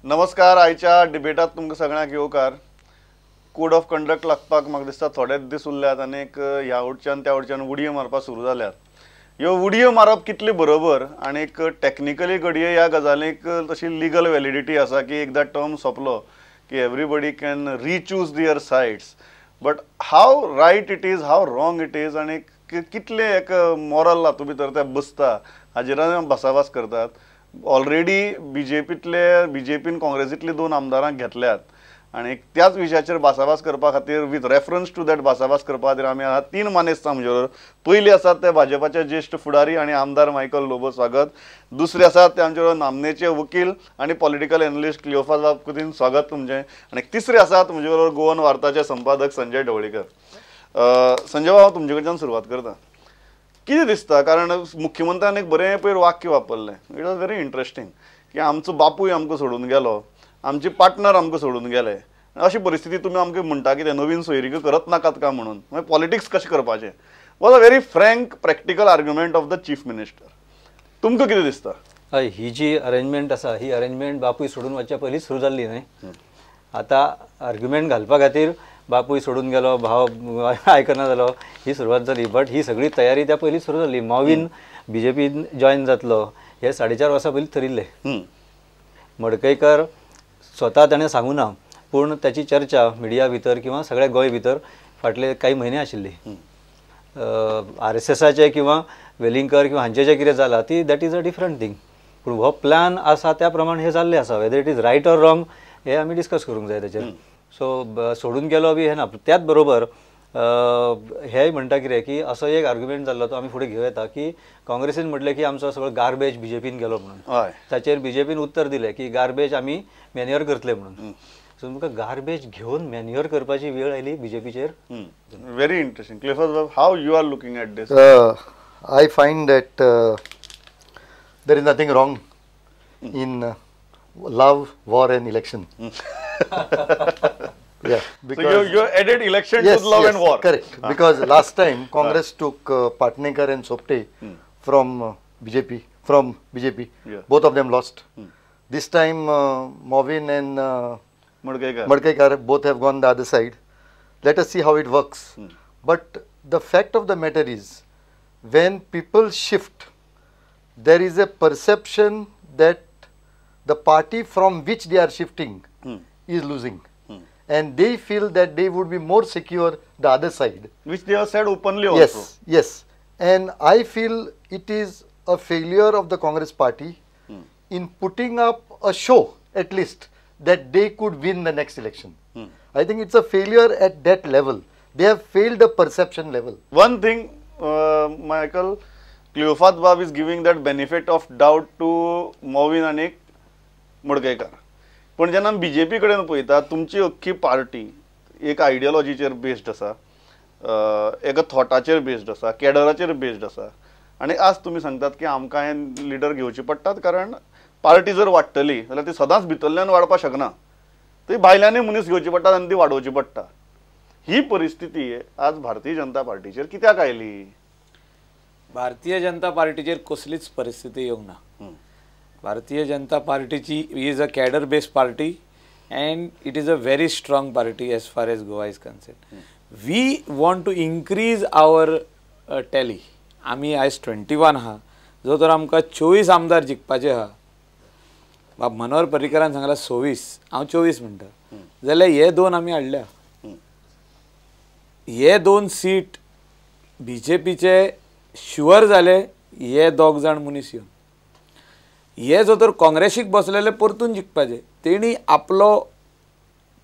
नमस्कार. आयच्या डिबेटात तुमकां सगळ्यांक येवकार. कोड ऑफ कंडक्ट लागपाक म्हाका दिसता थोडेच दीस उरल्यात आनी ह्या वटच्यान त्या वटच्यान उडयो मारपाक सुरू जाल्यात. ह्यो उडयो मारप कितली बरोबर आनी टॅक्निकली घडये ह्या गजालीक तशी लिगल वॅलिडिटी आसा की एकदां टर्म सोंपलो की everybody can recuse their sides. But how right it is, how wrong it is आनी कितले एक मॉरल हातूंत भितर ते बसता हाजेर भासाभास करतात. ऑलरेडी बीजेपीन काँग्रेसींतली 2 आमदारांक घेतल्यात आनी त्याच विशयाचेर भासाभास करपा खातीर विथ रेफरन्स टू दॅट भासाभास करपा खातीर आमी आहात 3 मानेस्त आमचे बरोबर. पयली आसात ते भाजपाचे ज्येश्ठ फुडारी आनी आमदार मायकल लोबो स्वागत. दुसरे आसात ते आमचे बरोबर नामनेचे वकील आनी पॉलिटिकल एनालिस्ट क्लियोफास बाबतीन स्वागत तुमचें. आनी तिसरे आसात म्हजे बरोबर गोवन वार्ताचे संपादक संजय ढवळीकर. संजय बाब, हांव तुमचे कडच्यान सुरवात करता. कितें दिसता, कारण मुख्यमंत्र्यान एक बरें पयर वाक्य वापरलें, इट वॉज व्हेरी इंट्रस्टिंग, की आमचो बापूय आमकां सोडून गेलो, आमचे पार्टनर आमकां सोडून गेले. अशी परिस्थिती तुमी आमकां म्हणटा की ते नवीन सोयरीक करत नाकात का म्हणून, मागीर पॉलिटिक्स कशें करपाचें. Was a very frank practical argument of the chief minister. तुमकां कितें दिसता? हय, ही जी अरेंजमेंट आसा ही अरेंजमेंट बापूय सोडून वचच्या पयलीं सुरू जाल्ली न्हय. आतां आर्ग्युमेंट घालपा खातीर बापूय सोडून गेलो, भाव आयकना जालो, ही सुरवात जाली. बट ही सगळी तयारी त्या पयलीं सुरू जाल्ली. मॉवीन बीजेपीन जॉयन जातलो हे 4.5 वर्सां पयलीं थरिल्लें. मडकयकर स्वता ताणें सांगूं ना, पूण त्याची चर्चा मिडिया भितर किंवा सगळ्या गोंय भितर फाटले काही म्हयने आशिल्ली. RSSचे किंवा वेलिंगकर किंवा हांचे जे कितें जालां ती that is a different thing. पूण हो प्लॅन आसा त्या प्रमाणे हे जाल्लें आसा. Whether it is right or wrong हे आमी डिस्कस करूंक जाय तेचेर. सो सोडून गेलो बी हे ना. त्याच बरोबर हेय म्हणटा कितें की असो एक आर्ग्युमेंट जाल्लो तो आमी फुडें घेवं येता की काँग्रेसीन म्हटलें की आमचो सगळो गार्बेज बीजेपीन गेलो म्हणून. ताचेर बीजेपीन उत्तर दिलें की गार्बेज आमी मॅन्युअर करतले म्हणून. सो तुमकां गार्बेज घेवन मॅन्युअर करपाची वेळ आयली बीजेपीचेर. Very interesting. क्लिफर्स बाब, how you are looking at this? I find that there is nothing wrong in love, war and election. Yeah, because so you added election to love and war. Correct. Because last time Congress took Patnekar and Sopte from BJP. Yeah. Both of them lost. This time Movin and Madkekar both have gone the other side. Let us see how it works. But the fact of the matter is, when people shift, there is a perception that the party from which they are shifting is losing. And they feel that they would be more secure the other side. Which they have said openly also. Yes. And I feel it is a failure of the Congress party in putting up a show, at least, that they could win the next election. I think it's a failure at that level. They have failed the perception level. One thing, Michael, Cleophas Bab is giving that benefit of doubt to Movin and Madkekar. पण जेन्ना BJP कडेन पळयता तुमची अख्खी party एक आयडियोलॉजीचेर based आसा, एका थॉटाचेर based आसा, कॅडराचेर बेस्ड आसा. आनी आज तुमी सांगतात की आमकां हे लिडर घेवचे पडटात कारण पार्टी जर वाडटली जाल्यार ती सदांच भितरल्यान वाडपाक शकना, ती भायल्यांनी मनीस घेवची पडटात आनी ती वाडोवची पडटा. ही परिस्थिती आज भारतीय जनता पार्टीचेर कित्याक आयली? भारतीय जनता पार्टीचेर कसलीच परिस्थिती येवंक ना. भारतीय जनता पार्टीची is a cadre based party and it is a very strong party as far as Goa is concerned. We want to increase our tally. आमी आज 21 हा, जो तर आमकां 24 आमदार जिखपाचे हा. बाब मनोहर पर्रीकरान सांगला 26, हांव 24 म्हणटा, जाल्यार हे 2 आमी हाडल्या. हे 2 सीट बीजेपीचे शुअर जाले. हे 2 जाण मनीस येवन हे जो तर काँग्रेसीक बसलेले परतून जिखपाचे. तेणी आपलो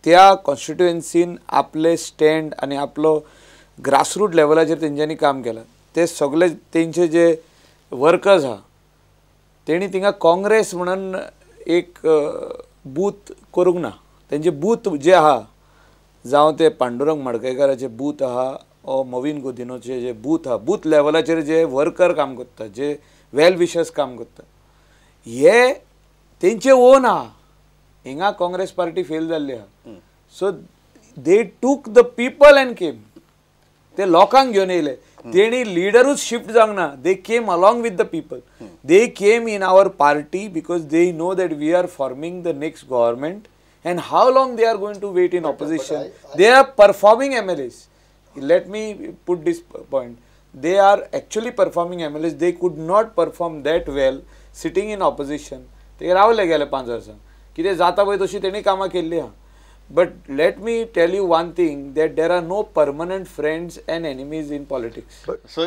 त्या कॉन्स्टिट्युएन्सीन आपले स्टँड आनी आपलो ग्रासरूट लेवलाचेर तेंच्यांनी काम केलां. ते सगळे तेंचे जे वर्कर्स आहा तेणी थिंगा काँग्रेस म्हणून एक बूथ करूंक ना. तेंचे बूथ जे आहा, जावं ते पांडुरंग मडकयकाराचे बूथ आहा ओ मोविन गुदिनोचे जे बूथ आहा, बूथ लेवलाचेर जे वर्कर काम करता, जे वेल विशर्स काम करता, हे तेंचे ओन आहा. हिंगा काँग्रेस पार्टी फेल जाल्ली आहा. सो दे टूक द पीपल अँड केम. ते लोकांक घेवन येयले. तेणी लिडरूच शिफ्ट जावंक ना. They came along with the people. They came in our party because they know that we are forming the next government. And how long they are going to wait in opposition? They are performing MLAs. Let me put this point. They are actually performing MLAs. They could not perform that well sitting in opposition. ते रावले गेले 5 वर्सां. कितें जाता पळय तशी तेणी कामां केल्ली आहा. But let me tell you one thing, that there are no permanent friends and enemies in politics. But So,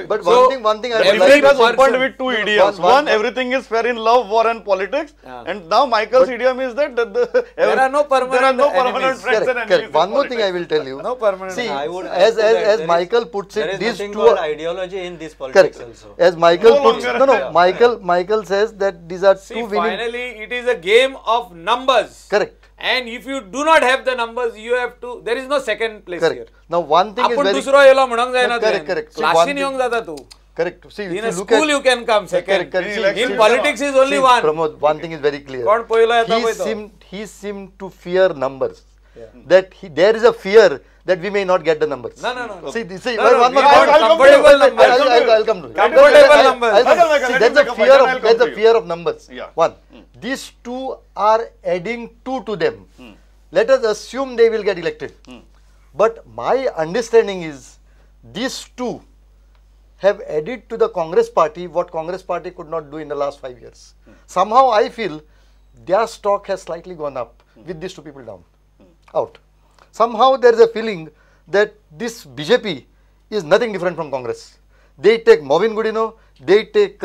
one thing I would every like Everything has person- opened with two idioms. One, everything is fair in love, war, and politics. And now Michael's idiom is that There are no permanent enemies. friends and correct. enemies. One more thing I will tell you. No permanent. See, I would add as to that, as there Michael puts there it, is these nothing two called are ideology in this politics correct. also. As Michael No puts, longer. Michael says that these are See, two winning. finally, it is a game of numbers. Correct. And if you do not have the numbers, you have to. There is no second place Correct. here. Now one thing is आपण very दुसरो yellow म्हणूंक जायना. correct, correct. See, one क्लासीन thing- येवंक जाता तू. correct. See, if In you a look school at you can come second. correct. In See, politics is only see, one. Pramod, one thing is very clear. कोण पयलो येता पळय तो. He seemed to fear numbers. That there is a fear that we may not get the numbers. No. See, No, one we more are point. comfortable numbers. I'll come to it. Comfortable numbers. See, Let me make a point and I'll come there's to a you. fear of numbers. Yeah. One, these two are adding 2 to them. Let us assume they will get elected. But my understanding is these two have added to the Congress party what Congress party could not do in the last 5 years. Somehow I feel their stock has slightly gone up with these two people down, out. Somehow there is a feeling that this BJP is nothing different from Congress. They take Movin Gudino, they take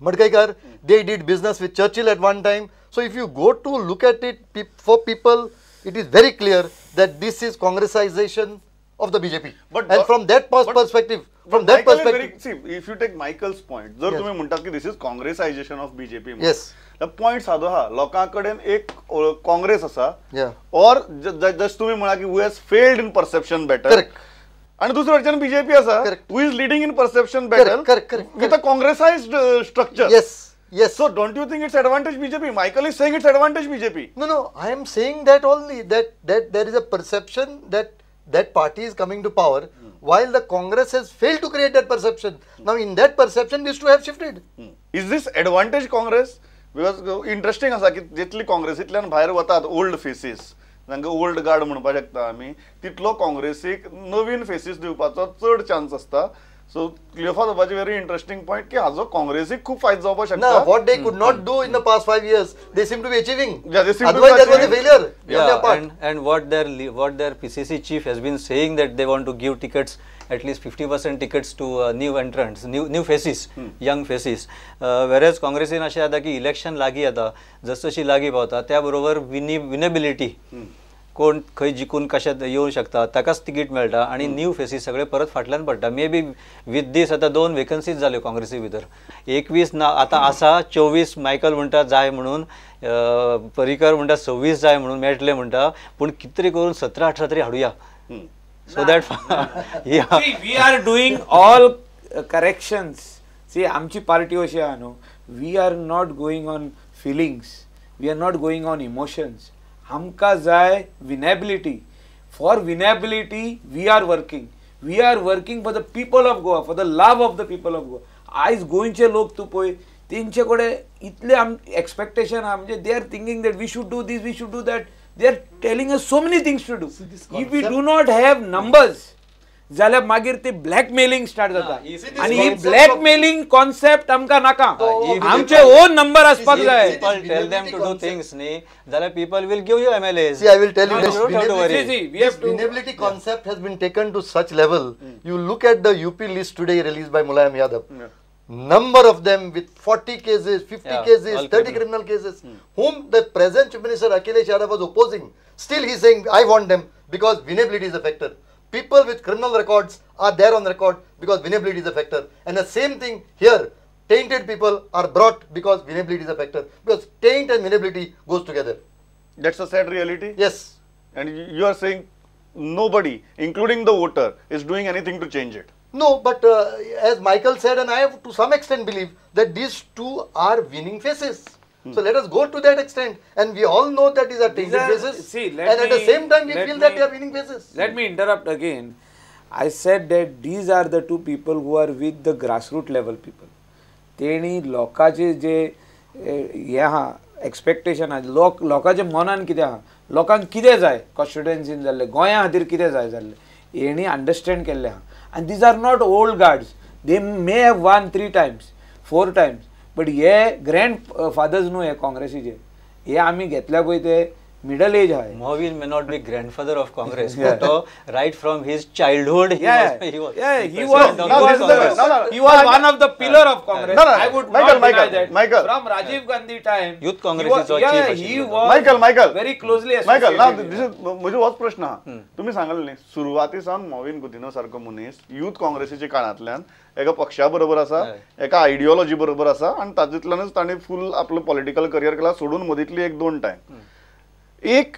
Madgaikar, they did business with Churchill at one time. So if you go to look at it, for people, it is very clear that this is Congressization of the BJP. And from that perspective, Michael is very, see, if you take Michael's point, जर तुम्ही म्हणतात की this is Congressization of BJP. Yes. The point साधो हा लोकांकडेन एक काँग्रेस असा. Yeah. Or just तुम्ही म्हणा की who has failed in perception battle. Correct. आणि दुसऱ्या वरच्यान बीजेपी असा Correct. who is leading in perception battle Correct. with a congressized structure. Yes. So don't you think it's advantage BJP? Michael is saying it's advantage BJP. No. I am saying that only that there is a perception that party is coming to power, while the Congress has failed to create that perception. Now in that perception, these two have shifted. Is this advantage Congress? Because interesting असा की जितली काँग्रेसींतल्यान भायर वतात old faces, तांकां old guard म्हणपाक शकता आमी, तितलो काँग्रेसीक नवीन फेसीस दिवपाचो चड चान्स असता. So Cleophas Babaji very interesting point की हाजो काँग्रेसीक खूप फायदो जावपाक शकता. Now what they could not do in the past 5 years, they seem to be achieving. Yeah, they seem to be Otherwise, that was a achieving. failure. on their Yeah, part. and what their PCC chief has been saying that they want to give tickets, at least 50% tickets to new entrants, new faces, young faces. Whereas काँग्रेसीन अशें जाता की election लागीं येता, जसजशी लागीं पावता त्या बरोबर विनेबिलिटी, कोण खंय जिखून कशें येवंक शकता ताकाच तिकीट मेळटा आनी न्यू फेसीस सगळे परत फाटल्यान पडटा. मे बी विथ दीस आतां 2 वेकन्सीज जाल्यो काँग्रेसी भितर. 21 आतां आसा, 24 मायकल म्हणटा जाय म्हणून, पर्रीकर म्हणटा 26 जाय म्हणून मेळटले म्हणटा, पूण कितें तरी करून 17-18 तरी हाडुया. So that See, we are doing all corrections. See, आमची पार्टी अशी आहा न्हू, we are not going on feelings, we are not going on emotions. आमकां जाय winnability. For winnability, we are working. We are working for the people of Goa, for the love of the people of Goa. आयज गोंयचे लोक तूं पळय, तेंचे कडेन इतले एक्सपेक्टेशन आहा, म्हणजे they are thinking that we should do this, we should do that. They are telling us so many things to do. If we do not have numbers, जाल्यार मागीर ते ब्लॅकमेलिंग स्टार्ट जाता. आणि ही ब्लॅकमेलिंग कॉन्सेप्ट आमकां नाका. आमचे own number आसपाक जाय. people tell them to do things न्ही जाल्यार people will give you MLAs. See, I will tell you No, this. you don't have to worry. See, we have This to. winnability concept has been taken to such level. You look at the UP list today released by Mulayam Yadav. Number of them with 40 cases, 50 Yeah, cases, all 30 criminal cases, whom the present Chief Minister Akhilesh Yadav was opposing. Still he is saying, I want them because winnability is a factor. People with criminal records are there on record because winnability is a factor. And the same thing here, tainted people are brought because winnability is a factor. Because taint and winnability goes together. That's a sad reality. Yes. And you are saying nobody, including the voter, is doing anything to change it. No, but as Michael said, and I have to some extent believe that these two are winning faces. So let us go to that extent, and we all know that these are tainted faces. See, and at the same time, we feel that they are winning faces. Let me interrupt again. I said that these are the two people who are with the grassroots level people. तेणी लोकांचे जे हे आहा expectation आहा लोकांच्या मनान कितें आहा लोकांक कितें जाय कॉन्स्टिट्युएन्सीन जाल्ले गोंया खातीर कितें जाय जाल्लें हेणी अंडरस्टँड केल्लें आहा आनी these are not old guards they may have one 3 times 4 times but हे ग्रँड फादर्स न्हू हे काँग्रेसीचे हे आमी घेतल्या पळय ते middle age hai. Mohin may not be grandfather of Congress, but right from his childhood, he was one of the pillar of Congress. I would not deny that. Michael, from Rajiv Gandhi time, Youth Congress he was Michael, very closely Michael, now associated. this is म्हणजे होच प्रश्न हा तुम्ही सांगाल न्ही सुरवातीसान मोविन गुदिनो सारको मनीस youth काँग्रेसीच्या काळांतल्यान एका पक्षा बरोबर आसा एका आयडियोलॉजी बरोबर आसा आणि तातूंतल्यानच ताणें फुल आपलं पॉलिटिकल करियर केला सोडून मदींतली 1-2 टायम एक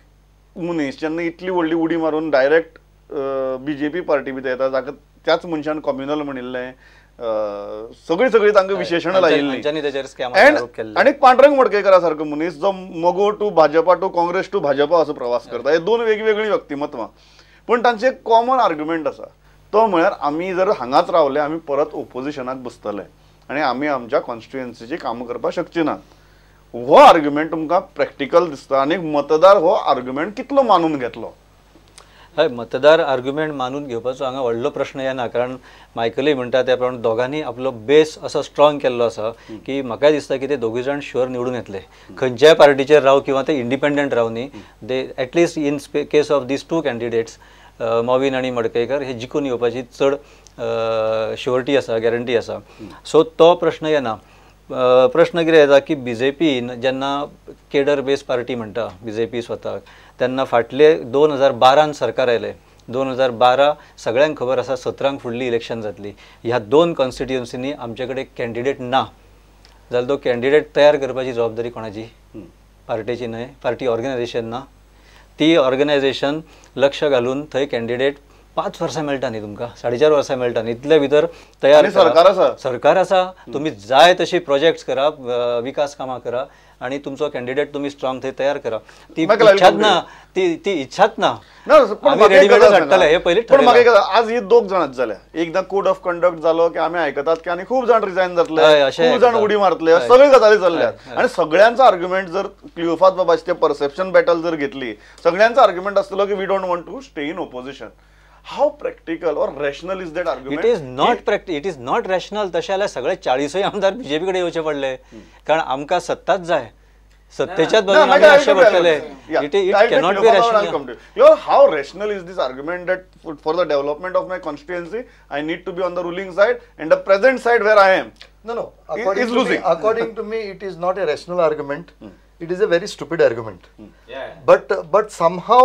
मनीस जेन्ना इतली व्हडली उडी मारून डायरेक्ट बीजेपी पार्टी भितर येता जाका त्याच मनशान कम्युनल म्हणिल्लें सगळी तांकां विशेशणां लायिल्लीं आनी पांडुरंग मडकयकरा सारको मनीस जो मगो to Bhajpa to Congress to Bhajpa असो प्रवास करता हे 2 वेगवेगळी व्यक्तिमत्वां पण तांचें एक कॉमन आर्ग्युमेंट आसा तो म्हळ्यार आमी जर हांगाच रावले आमी परत ओपोजिशनाक बसतले आनी आमी आमच्या कॉन्स्टिट्युएन्सीची कामां करपाक शकचे नात हो आर्ग्युमेंट तुमकां प्रॅक्टिकल दिसता आनी मतदार हो आर्ग्युमेंट कितलो मानून घेतलो हय मतदार आर्ग्युमेंट मानून घेवपाचो हांगा व्हडलो प्रश्न येना कारण मायकलय म्हणटा त्या प्रमाणे दोगांनी आपलो बेस असो स्ट्रॉंग केल्लो आसा की म्हाका दिसता की ते दोगूय जाण शुअर निवडून येतले खंयच्याय पार्टीचेर राव किंवा ते इंडिपेंडंट राव न्ही दे at least in case of these 2 candidates Mauvin आनी मडकयकर हे जिखून येवपाची चड शुअरिटी आसा गॅरंटी आसा सो तो प्रश्न येना प्रश्न कितें येता की बीजेपीन जेन्ना केडर बेस पार्टी म्हणटा बीजेपी स्वताक तेन्ना फाटले 2012 सरकार आयलें 2012 सगळ्यांक खबर आसा 17 फुडली इलेक्शन जातली ह्या 2 कॉन्स्टिट्युएन्सीनी आमचे कडेन कॅन्डिडेट ना जाल्यार तो कॅन्डिडेट तयार करपाची जबाबदारी कोणाची पार्टीची न्हय पार्टी ऑर्गनायझेशन ना ती ऑर्गनायझेशन लक्ष घालून थंय कॅन्डिडेट 5 वर्सां मेळटा न्ही तुमकां 4.5 वर्सां मेळटा न्ही इतल्या भितर तयार सरकार आसा तुम्ही जाय तशी प्रोजेक्ट्स करा विकास कामां करा आणि तुमचो कॅन्डिडेट तुम्ही स्ट्रॉंग थंय तयार करा ती इच्छाच ना ती इच्छाच ना आमी रेडीमेडच हाडटले हे पयलींच पण म्हाका आज ही 2 जाणांच जाल्या एकदां कोड ऑफ कंडक्ट जालो की आमी आयकतात की आनी खूब जाण रिजायन जातले खूब जाण उडी मारतले सगळे गजाली चल्ल्यात आणि सगळ्यांचो आर्ग्युमेंट जर क्लिओफात बाबाचे परसेप्शन बॅटल जर घेतली सगळ्यांचो आर्ग्युमेंट आसतलो की we don't want to stay in opposition How practical or rational is that argument? It is not rational. तशें जाल्यार सगळे 40 आमदार बीजेपी कडेन येवचे पडले कारण आमकां सत्ताच जाय सत्तेच्याच बाजून आमी आसचे पडटले it cannot be rational. How rational is this argument that for the development of my constituency I need to be on the ruling side and the present side where I am no according to me it is not a rational argument it is a very stupid argument but somehow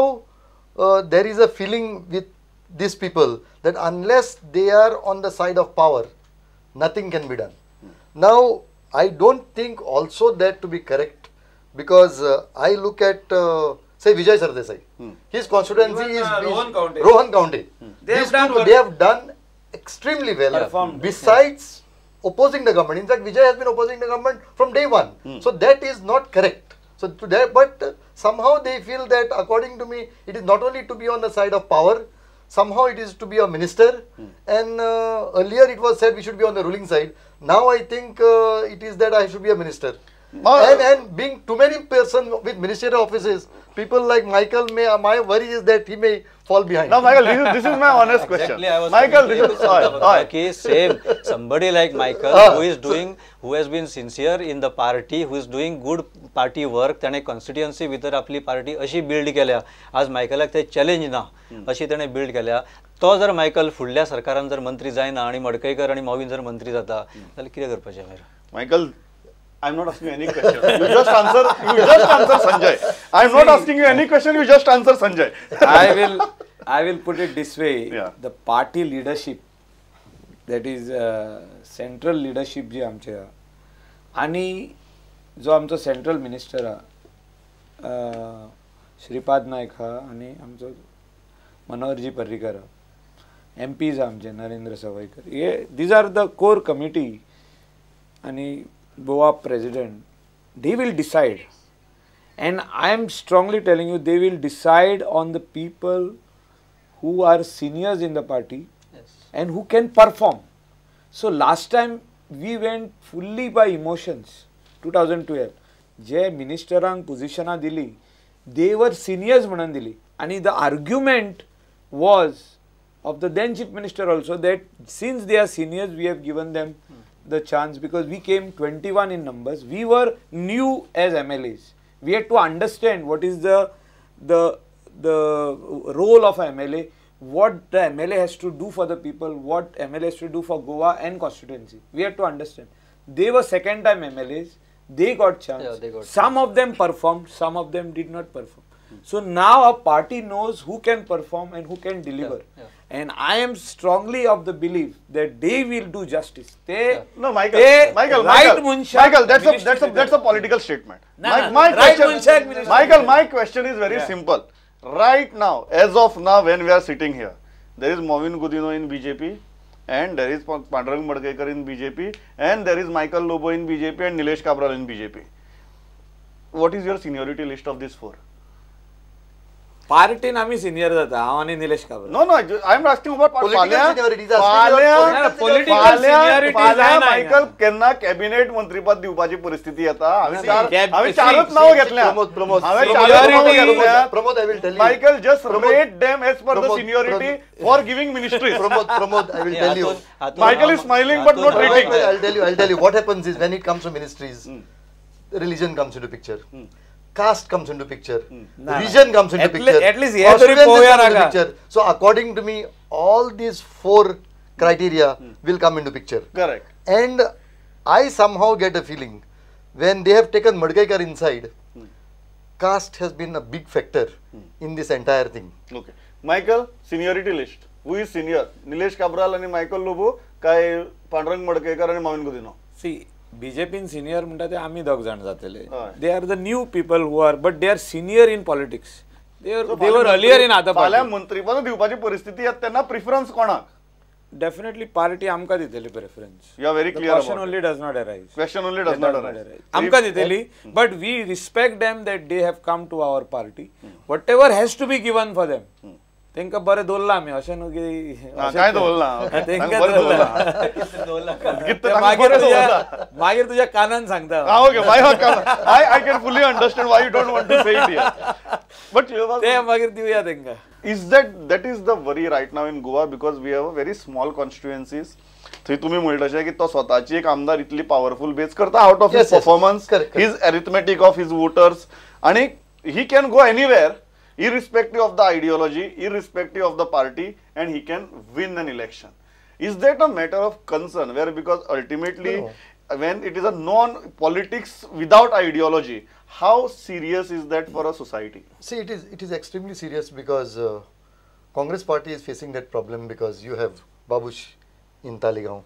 there is a feeling with these people that unless they are on the side of power nothing can be done now I don't think also that to be correct because I look at say Vijay Sardesai his constituency is Rohan County they have done extremely well besides opposing the government in fact Vijay has been opposing the government from day one so that is not correct so to that but somehow they feel that according to me it is not only to be on the side of power somehow it is to be a minister and earlier it was said we should be on the ruling side now I think it is that I should be a minister and being too many person with ministerial offices people like Michael my worry is that he may fall behind now Michael this is my honest question exactly, Michael this is same somebody like Michael who has been sincere in the party who is doing good party work त्याने constituency भितर आपली party अशी build केल्या आज मायकलाक ते challenge ना अशी त्याने बिल्ड केल्या तो जर मायकल फुडल्या सरकारान जर मंत्री जायना आणि मडकयकर आणि मोविन जर मंत्री जाता जाल्यार कितें करपाचें मागीर Michael I'm not asking you any question. You just answer Sanjay. I'm not asking you any question. You just answer Sanjay. I will put it this way. The party leadership, that is central leadership जी आमचे आणि जो आमचो central minister Shripad Naik हा आणि आमचो Manoharji Parrikar MPs आमचे नरेंद्र सवयकर हे these are the core committee आणि Goa president, they will decide and I am strongly telling you they will decide on the people who are seniors in the party and who can perform. So last time we went fully by emotions. 2012 जे मिनिस्टरांक पोझिशनां दिली they were seniors म्हणून दिली, आणि the argument was of the then chief minister also that since they are seniors we have given them the chance because we came 21 in numbers. We were new as MLAs. We had to understand what is the role of a MLA, what the MLA has to do for the people, what MLA has to do for Goa and constituency. We had to understand. They were second time MLAs. They got chance. Yeah, they got some of them performed, some of them did not perform. So now a party knows who can perform and who can deliver. Yeah. And I am strongly of the belief that they will do justice. They No, Michael, they Michael, right Michael, Munshak Michael, that's ministry a political statement. No, My no, right Munshak question, ministry. Michael, my question is very Yeah. simple. Right now, as of now, when we are sitting here, there is Movin Gudino in BJP, and there is Pandurang Madkekar in BJP, and there is Michael Lobo in BJP and Nilesh Kabral in BJP. What is your seniority list of these four? पार्टीन आम्ही senior जाता हांव आनी Nilesh Cabral. No, I am asking about Political seniority is asking political seniority फाल्यां जायना Michael केन्ना cabinet मंत्रीपद दिवपाची परिस्थिती येता. हांवें see, चारच नांव घेतल्या. Pramod, हांवें Seniority- चारच नांव घेतल्या. Pramod, I will tell you. Michael, just rate them as per the Pramod, seniority for giving ministries. Pramod, I will tell you. Michael is smiling but not Wait, rating. wait, I'll tell you. What happens is when it comes to ministries, religion comes into picture. Caste comes into picture. Region comes into At picture. at least हे तरी constituencies पोवया come into नाका. picture. So according to me, all these four criteria will come into picture. Correct. And I somehow get a feeling when they have taken Madkekar inside, caste has been a big factor in this entire thing. Okay. Michael, seniority list. Who is senior? Nilesh Kabral आणि Michael Lobo काय पांडुरंग मडकेकर आणि मोविन गुदिनो? सी बीजेपीन senior म्हणटा ते आम्ही दोग जाण जातले. हय. They are the new people who are but they are senior in politics. They were earlier in other फाल्यां पार्टी. मंत्रीपद दिवपाची परिस्थिती येता तेन्ना प्रिफरन्स कोणाक? डेफिनेटली पार्टी आमकां दितली preference. You are very clear question about it. Only does not arise. Question only does not arise. आमकां दितली but we respect them that they have come to our party. Whatever has to be given for them. तेंकां बरें दवरला आमी अशें न्हू की काय दवरला? तेंकां बरें दवरला. गीत ते ताका मागीर बरें तुज्या दवरला. मागीर तुज्या कानान सांगता. Okay, I can fully understand why you don't want to say it here. But you have ते मागीर दिवया तेंकां. is that is the worry right now in Goa because we have a very small constituencies. थंय तुम्ही म्हणटा तशें की तो स्वताची एक आमदार इतली पावरफुल बेस करता out of Yes, his yes. Performance, Correct, his arithmetic of his voters, आणि he can go anywhere irrespective of the ideology, irrespective of the party, and he can win an election. Is that a matter of concern where because ultimately when it is a non-politics without ideology, how serious is that for a society? See, it is extremely serious because Congress party is facing that problem because you have Babush in Talegaon,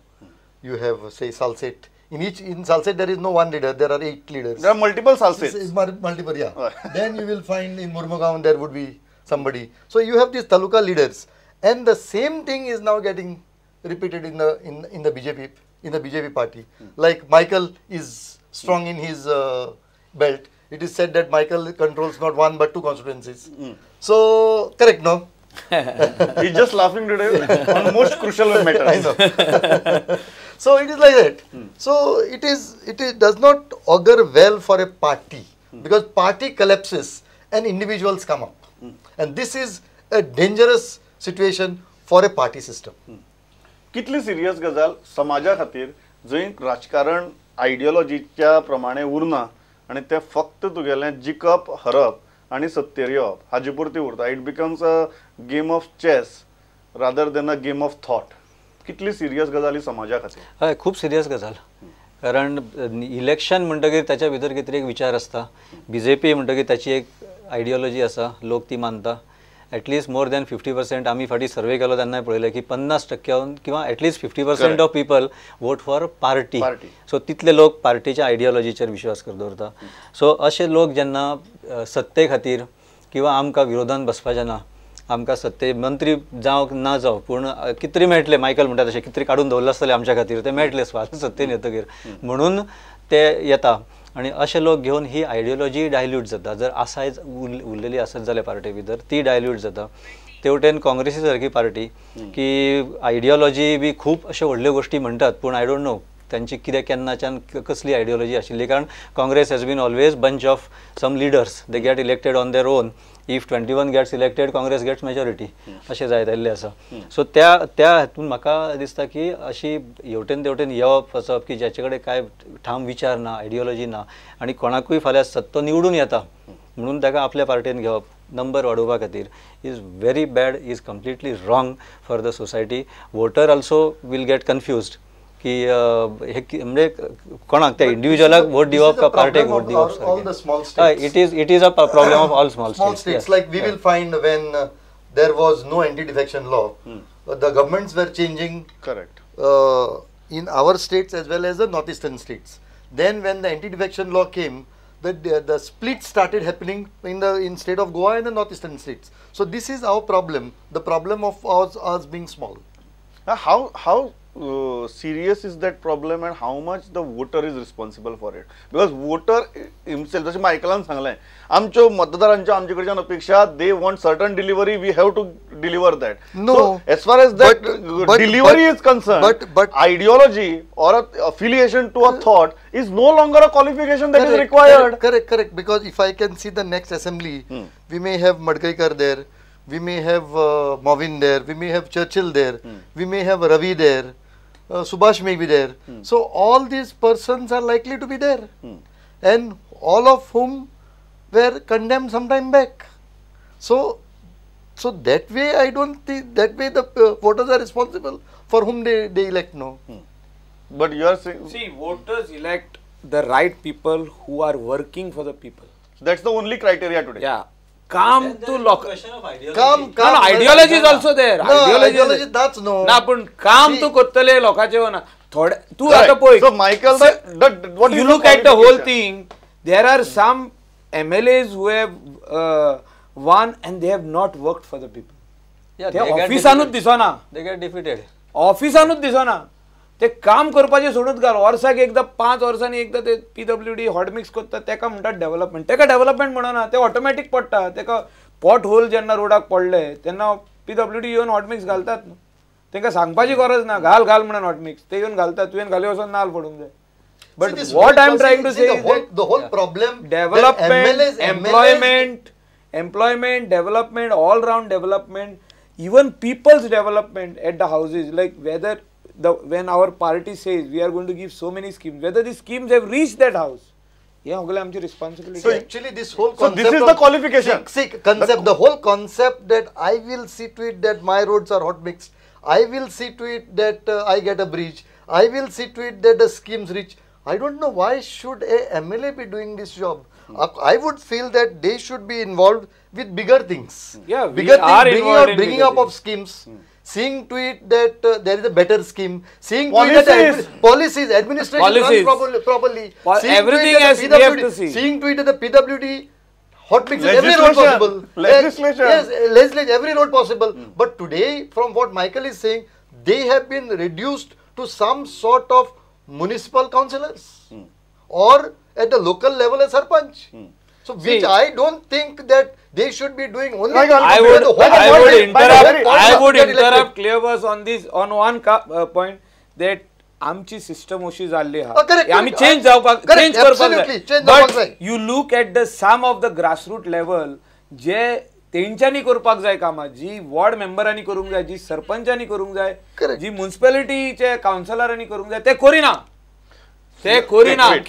you have say Salset. In Salset there is no one leader, there are 8 leaders. There are multiple salsets. It's multiple, yeah. Then you will find in Murmugaon there would be somebody. So you have these taluka leaders, and the same thing is now getting repeated in the BJP party. Like Michael is strong in his belt. It is said that Michael controls not one but 2 constituencies. So correct, no? He's just laughing today on most crucial matters. I know. So it is like that. So it does not augur well for a party because party collapses and individuals come up, and this is a dangerous situation for a party system. कितली serious गजाल समाजा खातीर जंय राजकारण आयडियोलॉजीच्या प्रमाणे उरना आनी ते फक्त तुगेलें जिखप हरप आनी सत्तेर येवप हाजे पुरती उरता. It becomes a game of chess rather than a game of thought. कितली सिरियस गजाल ही समाजा खातीर? हय, खूब सिरियस गजाल. कारण इलेक्शन म्हणटकीर ताच्या भितर कितें तरी एक विचार आसता. BJP म्हणटकीर ताची एक आयडियोलॉजी आसा, लोक ती मानता. एटलीस्ट मोर दॅन 50% आमी फाटी सर्वे केलो तेन्ना पळयलें की 50% किंवा at least 50% of people vote for party. So तितले लोक पार्टीच्या आयडियोलॉजीचेर विश्वास दवरता. सो अशे लोक जेन्ना सत्ते खातीर किंवा आमकां विरोधान बसपाचें ना, आमकां सत्ते मंत्री जावं ना जावं पूण कितें मेळटलें, मायकल म्हणटा तशें कितें काडून दवरलें आसतलें आमच्या खातीर, तें मेळटलें स्वास सत्तेन येतकीर म्हणून ते येता. आणि अशे लोक घेवन ही आयडियोलॉजी डायल्यूट जाता. जर आसायज उरलेली आसत जाल्यार पार्टी भितर ती डायल्यूट जाता. तेवटेन काँग्रेसी सारकी पार्टी की आयडियोलॉजी बी खूब अशा व्हडल्यो गोष्टी म्हणटात पूण आय डोंट नो त्यांची कितें केन्नाच्यान कसली आयडियोलॉजी आशिल्ली कारण Congress has been always bunch of some leaders they get elected on their own if 21 gets elected Congress gets majority अशें जायत आयिल्लें आसा सो त्या हातून म्हाका दिसता की अशी हेवटेन तेवटेन येवप वचप की ज्याचे कडेन कांय ठाम विचार ना आयडियोलॉजी ना आनी कोणाकूय फाल्यां सत्तो निवडून येता म्हणून ताका आपल्या पार्टेन घेवप नंबर वाडोवपा खातीर is very bad is completely wrong for the society voter also will get confused की हे म्हणजे कोणाक त्या इंडिव्हिज्युअलाक वोट दिवप का पार्टेक वोट दिवप it is a problem of all small states like we will find when there was no anti-defection law the governments were changing Correct. in our states as well as the northeastern states. Then when the anti-defection law came the split started happening in state of Goa and the northeastern states. So this is our problem, the problem of us being small. How serious is that problem and how much the voter is responsible for it? Because voter himself, जसे मायकलान सांगलें, आमच्यो मतदारांच्यो आमचे कडच्यान अपेक्षा they want certain delivery, we have to deliver that. No. So, as far as that delivery is concerned, but ideology or affiliation to a thought is no longer a qualification that is required. Correct. Because if I can see the next assembly, we may have Madgaikar there, we may have Movin there, we may have Churchill there, we may have Ravi there. Subhash may be there. So all these persons are likely to be there, and all of whom were condemned some time back. So that way I don't think that way the voters are responsible for whom they elect. No. But you are saying, See, voters elect the right people who are working for the people. that's the only criteria today. Yeah. Come to local. Come. No, ideology is also there. No, ideology that's no. ना पण काम तू कोत्तले लोकांचे हो ना थोडे तू Correct. आता पळय So Michael, what is you the look at the whole qualification? thing, there are some MLAs who have won and they have not worked for the people. ते ऑफिसानूच दिसना, दे गेट डिफिटेड ऑफिसानूच दिसना, ते काम करपाचे सोडूच घाल. वर्साक एकदा 5 वर्सांनी एकदा ते PWD हॉट मिक्स करता तेका म्हणटात डेव्हलपमेंट. तेका डेव्हलपमेंट म्हणना, ते ऑटोमॅटिक पडटा. तेका पॉट होल जेन्ना रोडाक पडले तेन्ना PWD येवन हॉट मिक्स घालतात. तेंका सांगपाची गरज ना, घाल म्हणून हॉट मिक्स ते येवन घालतात. तुवें घाली वचोन नाल पडूंक जाय. But what I am trying to say is that the whole problem development, employment, development, all round development, even people's development at the houses, like whether when our party says we are going to give so many schemes, whether these schemes have reached that house, yeah, आमची responsibility. So actually this whole So concept this is the qualification. The whole concept that I will see to it that my roads are hot mixed, I will see to it that I get a bridge, I will see to it that the schemes reach. I don't know why should a MLA be doing this job. I would feel that they should be involved with bigger things. Yeah, we bigger are things, involved in bringing bigger up of things. schemes. Seeing to it that there is a better scheme, seeing to it that policies, administration runs properly, Everything else we have to see. Seeing to it that the PWD hot mix every road possible. Legislation. Yes, legislate every road possible. But today, from what Michael is saying, they have been reduced to some sort of municipal councillors or at the local level as sarpanch. So which I don't think that they should be doing only. I would interrupt Cleobus on this on one point that आमची system अशी जाल्ली आहा. आमी change जावपाक change करपाक जाय. But you look at the sum of the grassroots level जे तेंच्यांनी करपाक जाय कामां, जी वॉर्ड मेंबरांनी करूंक जाय, जी सरपंचांनी करूंक जाय, जी म्युनिसिपॅलिटीचे काउन्सिलरांनी करूंक जाय, ते करिना. They Corina.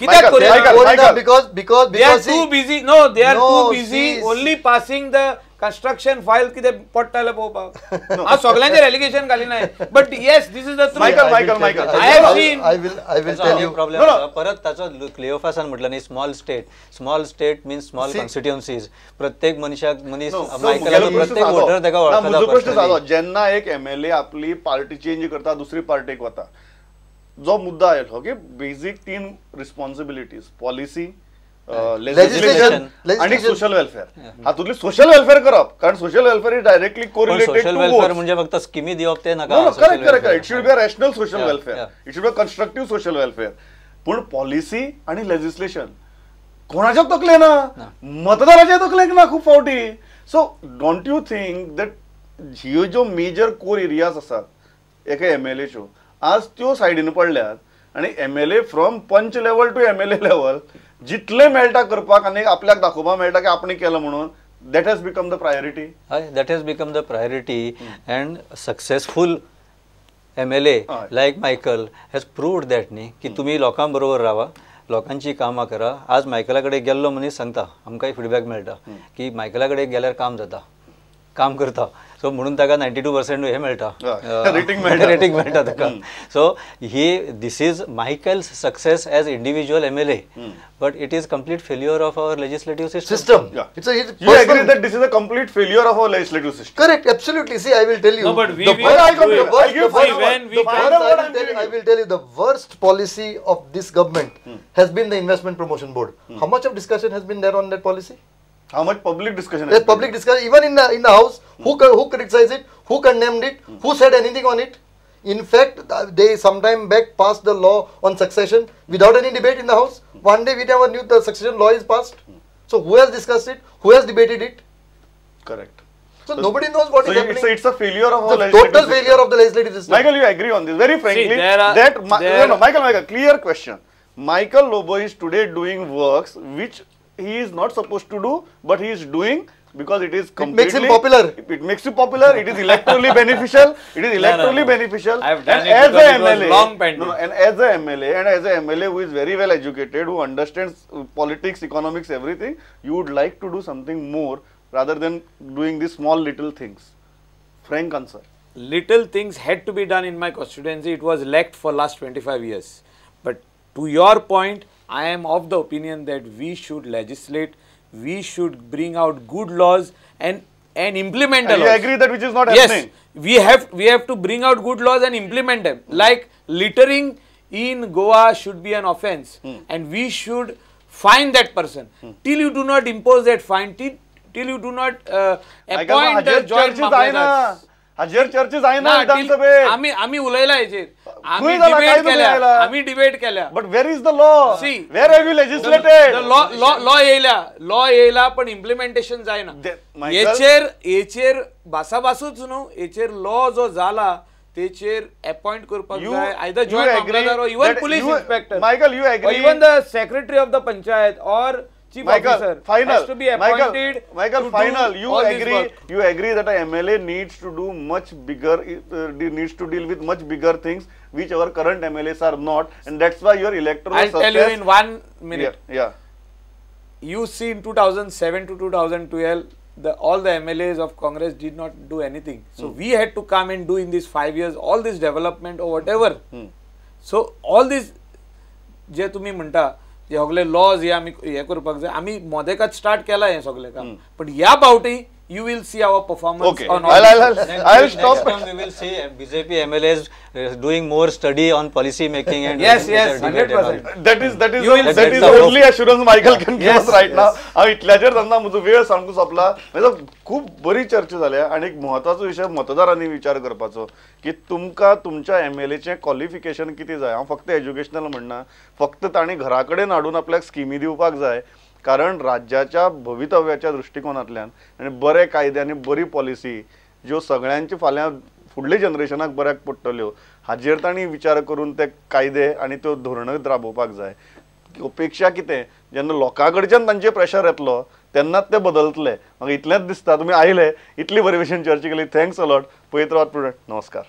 Because they are too busy. No, they are too busy only passing the construction file की ते पट्टाले पोवपाक. आ सगळ्यांचे relegation घाली नाही. But yes, this is the truth. Michael. I have seen. I will tell you. Problem परत ताचो क्लिओफासान म्हटलं न्ही small state means small constituencies. प्रत्येक मनीस मायकलाचो प्रत्येक वोटर ताका वळखता. म्हजो प्रश्न जालो, जेन्ना एक MLA आपली पार्टी चेंज करता दुसरी पार्टीक वता, जो मुद्दा आयलो की बेसिक 3 रिस्पॉन्सिबिलिटीज, पॉलिसी, लेजिस्लेशन आणि सोशल वेलफेअर. हातूंतली सोशल वेलफेअर करप, कारण social welfare is directly correlated to social welfare म्हणजे फक्त स्किमी दिवप ते नका. Correct. It should be a rational social welfare, it should be a constructive social welfare. पण पॉलिसी आणि लेजिस्लेशन कोणाच्याच तकले ना, मतदाराच्या तकलेक ना खूप फावटी. So don't you think that ह्यो ज्यो मेजर कोर एरियाज आसात एका MLAच्यो आज त्यो सायडीन पडल्यात आणि MLA from panch level to MLA level जितले मेळटा करपाक आनी आपल्याक दाखोवपाक मेळटा की आपण केलं म्हणून that has become the priority. That has become the priority, and successful MLA like Michael has proved that न्ही की तुम्ही लोकां बरोबर रावा, लोकांची कामां करा. आज मायकला कडेन गेल्लो मनीस सांगता आमकांय फीडबॅक मेळटा की मायकला कडेन गेल्यार काम जाता, काम करता. सो म्हणून ताका 92% हे मेळटा, रेटिंग मेळटा ताका. सो this is Michael's success as individual MLA, but it is complete failure of our legislative system. Yeah. You agree that this is a complete failure of our legislative system? Correct, absolutely. See, I will tell you. No, but I will tell you the worst policy of this government has been the investment promotion board. How much of discussion has been there on that policy? How much public discussion? There's public discussion even in the house. Who criticized it? Who condemned it? Who said anything on it? In fact, they sometime back passed the law on succession without any debate in the house. One day we never knew the succession law is passed. So who has discussed it? Who has debated it? Correct. So nobody knows what is happening. It's a failure of our legislative total failure of the legislative system. Michael, you agree on this? Very frankly, Michael, clear question. Michael Lobo is today doing works which he is not supposed to do, but he is doing because it is completely. It makes him popular. It makes you popular. It is electorally beneficial. It is electorally beneficial. I've done and it as because a it was MLA, long pending. and as a MLA who is very well educated, who understands politics, economics, everything, you would like to do something more rather than doing these small little things. Frank answer. Little things had to be done in my constituency. It was lacked for last 25 years. But to your point, I am of the opinion that we should legislate, we should bring out good laws and implement the laws. You agree that which is not happening? Yes, we have to bring out good laws and implement them. Like littering in Goa should be an offence, and we should fine that person. Till you do not impose that fine, till you do not appoint the joint mamlatdars. हजार चर्चेस आहे ना विधानसभेत. आम्ही उलयला याचेर, आम्ही debate केल्या. But where is the law? Where have you legislated? Law येयला पण इम्प्लिमेंटेशन जायना. येचेर भासाभासूच न्हू, येचेर लॉ जो जाला तेचेर अपॉइंट करपाक जाय आयदर जॉइंट मामलेदार or even police inspector. Michael, you agree? Or even the secretary of the panchayat or chief officer has to be appointed. Michael, final. You agree that a MLA needs to do much bigger, needs to deal with much bigger things which our current MLAs are not, and that's why your electoral I'll tell you in 1 minute. Yeah. You see, in 2007 to 2012, all the MLAs of Congress did not do anything. So we had to come and do in these 5 years all this development or whatever. So all this जे तुम्ही म्हणता जे सगळे laws हे आम्ही हे करपाक जाय, आम्ही मोदेकात start केला हे सगळे काम. पण ह्या फावटी you will see our performance. Okay. On I'll stop. Next time we will see BJP MLAs doing more study on policy making and yes, 100%. That is only assurance Michael can give us right now. हांव इतल्याचेर सांगता, म्हजो वेळ सांगू सोंपला. म्हणजे खूप बरी चर्चा जाल्या आणि एक महत्वाचो विषय मतदारांनी विचार करपाचो की तुमकां तुमच्या MLAचें क्वॉलिफिकेशन किती जाय. हांव फक्त एज्युकेशनल म्हणना, फक्त तांणी घरा कडेन हाडून आपल्याक स्किमी दिवपाक जाय. कारण राज्याच्या भवितव्याच्या दृष्टिकोनातल्यान आणि बरे कायदे आणि बरी पॉलिसी ज्यो सगळ्यांची फाल्यां फुडल्या जनरेशनाक बऱ्याक पडटल्यो हाजेर तांणी विचार करून ते कायदे आणि त्यो धोरणां राबोवपाक जाय. अपेक्षा कितें, जेन्ना लोकां कडच्यान तांचेर प्रेशर येतलो तेन्नाच ते बदलतले. म्हाका इतलेंच दिसता. तुमी आयले, इतली बरे भशेन चर्चा केली. Thanks a lot. पळयत रावात प्रुडंट. नमस्कार.